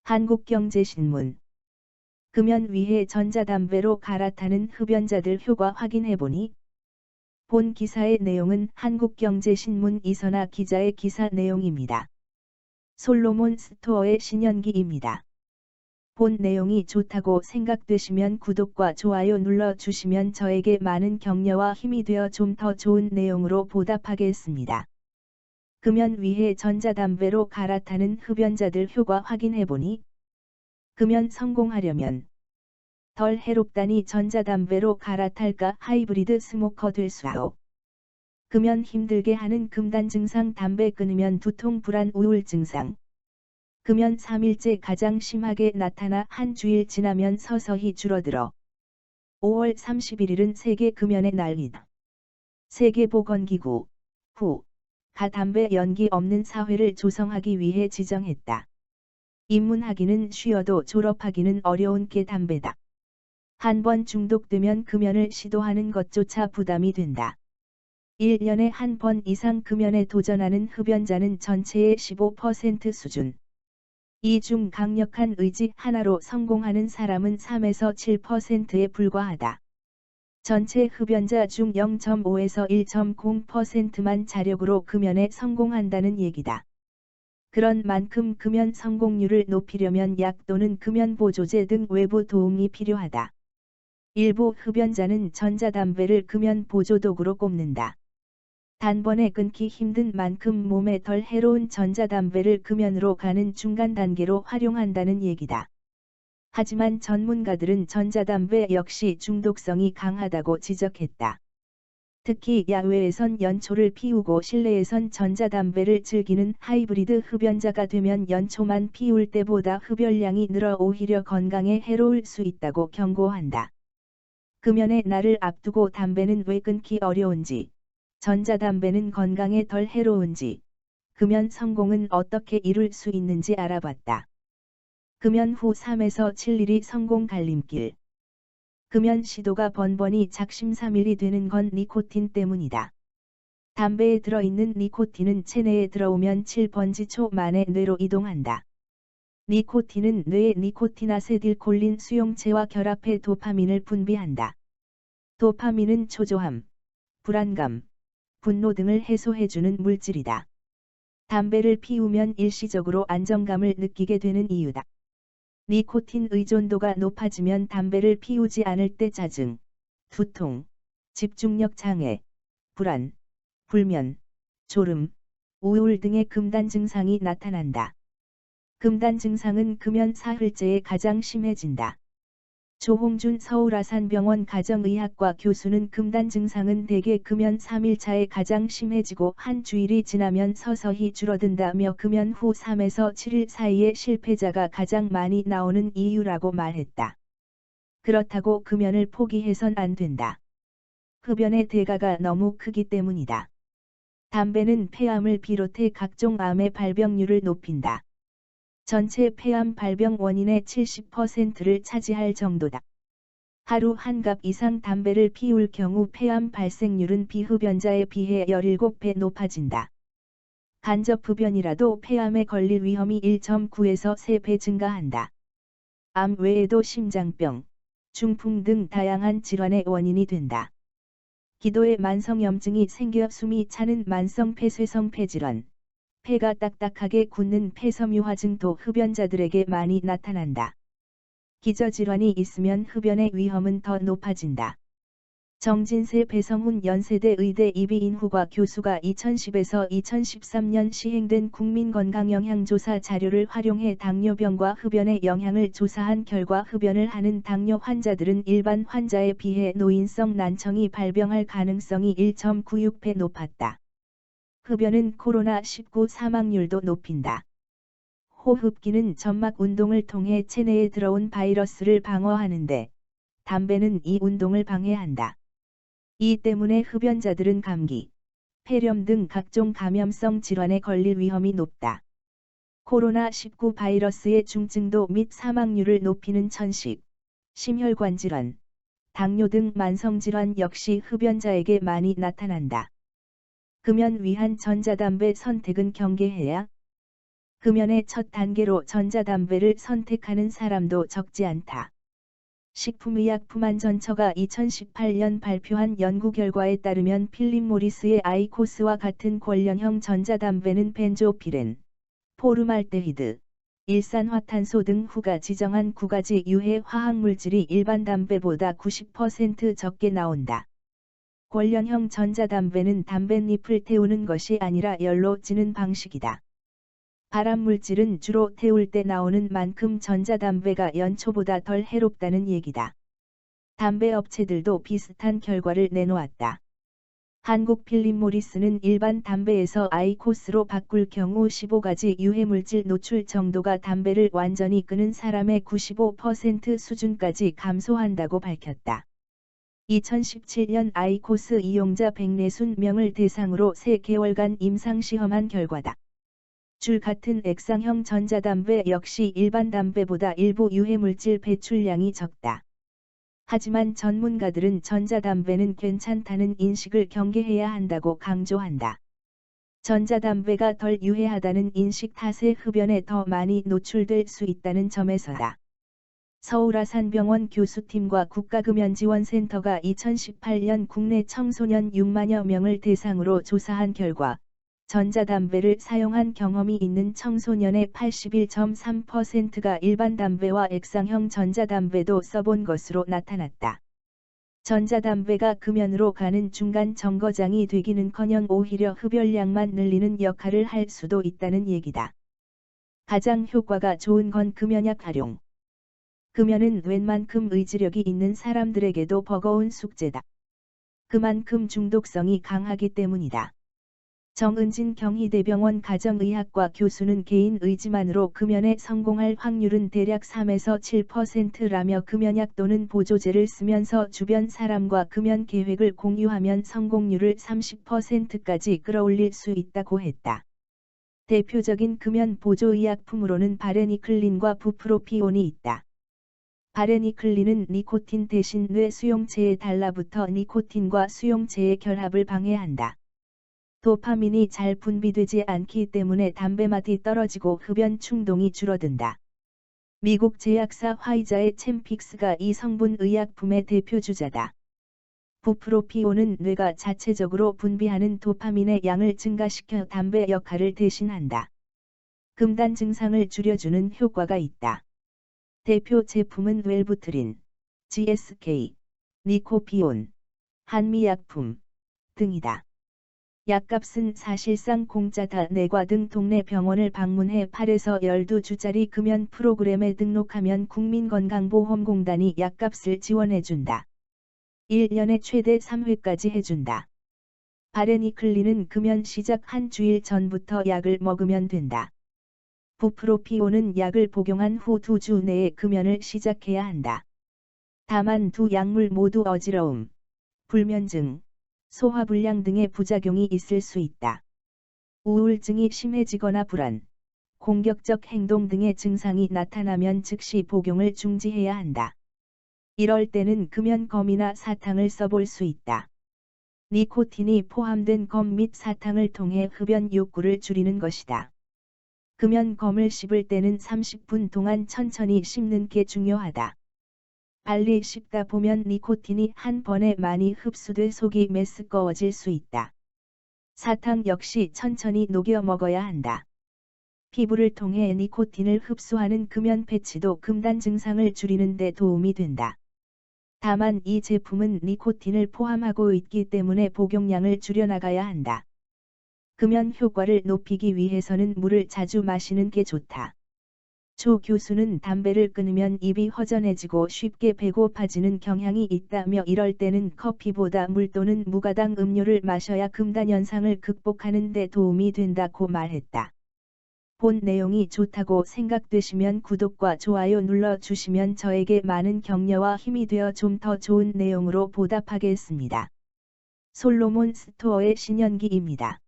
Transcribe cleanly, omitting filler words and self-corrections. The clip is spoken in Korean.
한국경제신문. 금연 위해 전자담배로 갈아타는 흡연자들 효과 확인해보니. 본 기사의 내용은 한국경제신문 이선아 기자의 기사 내용입니다. 솔로몬 스토어의 신현기입니다. 본 내용이 좋다고 생각되시면 구독과 좋아요 눌러주시면 저에게 많은 격려와 힘이 되어 좀 더 좋은 내용으로 보답하겠습니다. 금연 위해 전자담배로 갈아타는 흡연자들 효과 확인해보니. 금연 성공하려면 덜 해롭다니 전자담배로 갈아탈까 하이브리드 스모커 될 수아오. 금연 힘들게 하는 금단 증상. 담배 끊으면 두통, 불안, 우울 증상. 금연 3일째 가장 심하게 나타나 한 주일 지나면 서서히 줄어들어. 5월 31일은 세계 금연의 날이다. 세계보건기구 가 담배 연기 없는 사회를 조성하기 위해 지정했다. 입문하기는 쉬워도 졸업하기는 어려운 게 담배다. 한 번 중독되면 금연을 시도하는 것조차 부담이 된다. 1년에 한 번 이상 금연에 도전하는 흡연자는 전체의 15% 수준. 이 중 강력한 의지 하나로 성공하는 사람은 3에서 7%에 불과하다. 전체 흡연자 중 0.5에서 1.0%만 자력으로 금연에 성공한다는 얘기다. 그런 만큼 금연 성공률을 높이려면 약 또는 금연 보조제 등 외부 도움이 필요하다. 일부 흡연자는 전자담배를 금연 보조 도구로 꼽는다. 단번에 끊기 힘든 만큼 몸에 덜 해로운 전자담배를 금연으로 가는 중간 단계로 활용한다는 얘기다. 하지만 전문가들은 전자담배 역시 중독성이 강하다고 지적했다. 특히 야외에선 연초를 피우고 실내에선 전자담배를 즐기는 하이브리드 흡연자가 되면 연초만 피울 때보다 흡연량이 늘어 오히려 건강에 해로울 수 있다고 경고한다. 금연의 날을 앞두고 담배는 왜 끊기 어려운지, 전자담배는 건강에 덜 해로운지, 금연 성공은 어떻게 이룰 수 있는지 알아봤다. 금연 후 3에서 7일이 성공 갈림길. 금연 시도가 번번이 작심삼일이 되는 건 니코틴 때문이다. 담배에 들어있는 니코틴은 체내에 들어오면 7번지초 만에 뇌로 이동한다. 니코틴은 뇌의 니코틴아세틸콜린 수용체와 결합해 도파민을 분비한다. 도파민은 초조함, 불안감, 분노 등을 해소해주는 물질이다. 담배를 피우면 일시적으로 안정감을 느끼게 되는 이유다. 니코틴 의존도가 높아지면 담배를 피우지 않을 때 짜증, 두통, 집중력 장애, 불안, 불면, 졸음, 우울 등의 금단 증상이 나타난다. 금단 증상은 금연 사흘째에 가장 심해진다. 조홍준 서울아산병원 가정의학과 교수는 금단 증상은 대개 금연 3일차에 가장 심해지고 한 주일이 지나면 서서히 줄어든다며 금연 후 3에서 7일 사이에 실패자가 가장 많이 나오는 이유라고 말했다. 그렇다고 금연을 포기해선 안 된다. 흡연의 대가가 너무 크기 때문이다. 담배는 폐암을 비롯해 각종 암의 발병률을 높인다. 전체 폐암 발병 원인의 70%를 차지할 정도다. 하루 한 갑 이상 담배를 피울 경우 폐암 발생률은 비흡연자에 비해 17배 높아진다. 간접 흡연이라도 폐암에 걸릴 위험이 1.9에서 3배 증가한다. 암 외에도 심장병, 중풍 등 다양한 질환의 원인이 된다. 기도에 만성염증이 생겨 숨이 차는 만성 폐쇄성 폐질환, 폐가 딱딱하게 굳는 폐섬유화증도 흡연자들에게 많이 나타난다. 기저질환이 있으면 흡연의 위험은 더 높아진다. 정진세 배성훈 연세대 의대 이비인후과 교수가 2010에서 2013년 시행된 국민건강영향조사 자료를 활용해 당뇨병과 흡연의 영향을 조사한 결과 흡연을 하는 당뇨 환자들은 일반 환자에 비해 노인성 난청이 발병할 가능성이 1.96배 높았다. 흡연은 코로나19 사망률도 높인다. 호흡기는 점막 운동을 통해 체내에 들어온 바이러스를 방어하는데, 담배는 이 운동을 방해한다. 이 때문에 흡연자들은 감기, 폐렴 등 각종 감염성 질환에 걸릴 위험이 높다. 코로나19 바이러스의 중증도 및 사망률을 높이는 천식, 심혈관 질환, 당뇨 등 만성질환 역시 흡연자에게 많이 나타난다. 금연 위한 전자담배 선택은 경계해야 금연의 첫 단계로 전자담배를 선택하는 사람도 적지 않다. 식품의약품안전처가 2018년 발표한 연구 결과에 따르면 필립 모리스의 아이코스와 같은 관련형 전자담배는 벤조피렌, 포르말데히드, 일산화탄소 등 후가 지정한 9가지 유해 화학물질이 일반 담배보다 90% 적게 나온다. 관련형 전자담배는 담뱃잎을 태우는 것이 아니라 열로 찌는 방식이다. 발암물질은 주로 태울 때 나오는 만큼 전자담배가 연초보다 덜 해롭다는 얘기다. 담배 업체들도 비슷한 결과를 내놓았다. 한국 필립 모리스는 일반 담배에서 아이코스로 바꿀 경우 15가지 유해물질 노출 정도가 담배를 완전히 끄는 사람의 95% 수준까지 감소한다고 밝혔다. 2017년 아이코스 이용자 140명을 대상으로 3개월간 임상시험한 결과다. 줄 같은 액상형 전자담배 역시 일반 담배보다 일부 유해물질 배출량이 적다. 하지만 전문가들은 전자담배는 괜찮다는 인식을 경계해야 한다고 강조한다. 전자담배가 덜 유해하다는 인식 탓에 흡연에 더 많이 노출될 수 있다는 점에서다. 서울아산병원 교수팀과 국가금연지원센터가 2018년 국내 청소년 6만여 명을 대상으로 조사한 결과 전자담배를 사용한 경험이 있는 청소년의 81.3%가 일반 담배와 액상형 전자담배도 써본 것으로 나타났다. 전자담배가 금연으로 가는 중간 정거장이 되기는커녕 오히려 흡연량만 늘리는 역할을 할 수도 있다는 얘기다. 가장 효과가 좋은 건 금연약 활용. 금연은 웬만큼 의지력이 있는 사람들에게도 버거운 숙제다. 그만큼 중독성이 강하기 때문이다. 정은진 경희대병원 가정의학과 교수는 개인 의지만으로 금연에 성공할 확률은 대략 3에서 7%라며 금연약 또는 보조제를 쓰면서 주변 사람과 금연 계획을 공유하면 성공률을 30%까지 끌어올릴 수 있다고 했다. 대표적인 금연 보조의약품으로는 바레니클린과 부프로피온이 있다. 바레니클린은 니코틴 대신 뇌 수용체에 달라붙어 니코틴과 수용체의 결합을 방해한다. 도파민이 잘 분비되지 않기 때문에 담배맛이 떨어지고 흡연 충동이 줄어든다. 미국 제약사 화이자의 챔픽스가 이 성분 의약품의 대표 주자다. 부프로피온은 뇌가 자체적으로 분비하는 도파민의 양을 증가시켜 담배 역할을 대신한다. 금단 증상을 줄여주는 효과가 있다. 대표 제품은 웰부트린, GSK, 니코피온, 한미약품 등이다. 약값은 사실상 공짜다. 내과 등 동네 병원을 방문해 8에서 12주짜리 금연 프로그램에 등록하면 국민건강보험공단이 약값을 지원해준다. 1년에 최대 3회까지 해준다. 바레니클린은 금연 시작 한 주일 전부터 약을 먹으면 된다. 부프로피온은 약을 복용한 후 2주 내에 금연을 시작해야 한다. 다만 두 약물 모두 어지러움, 불면증, 소화불량 등의 부작용이 있을 수 있다. 우울증이 심해지거나 불안, 공격적 행동 등의 증상이 나타나면 즉시 복용을 중지해야 한다. 이럴 때는 금연검이나 사탕을 써볼 수 있다. 니코틴이 포함된 검 및 사탕을 통해 흡연 욕구를 줄이는 것이다. 금연검을 씹을 때는 30분 동안 천천히 씹는 게 중요하다. 빨리 씹다 보면 니코틴이 한 번에 많이 흡수돼 속이 메스꺼워질 수 있다. 사탕 역시 천천히 녹여 먹어야 한다. 피부를 통해 니코틴을 흡수하는 금연 패치도 금단 증상을 줄이는 데 도움이 된다. 다만 이 제품은 니코틴을 포함하고 있기 때문에 복용량을 줄여나가야 한다. 금연 효과를 높이기 위해서는 물을 자주 마시는 게 좋다. 조 교수는 담배를 끊으면 입이 허전해지고 쉽게 배고파지는 경향이 있다며 이럴 때는 커피보다 물 또는 무가당 음료를 마셔야 금단 현상을 극복하는 데 도움이 된다고 말했다. 본 내용이 좋다고 생각되시면 구독과 좋아요 눌러주시면 저에게 많은 격려와 힘이 되어 좀 더 좋은 내용으로 보답하겠습니다. 솔로몬 스토어의 신현기입니다.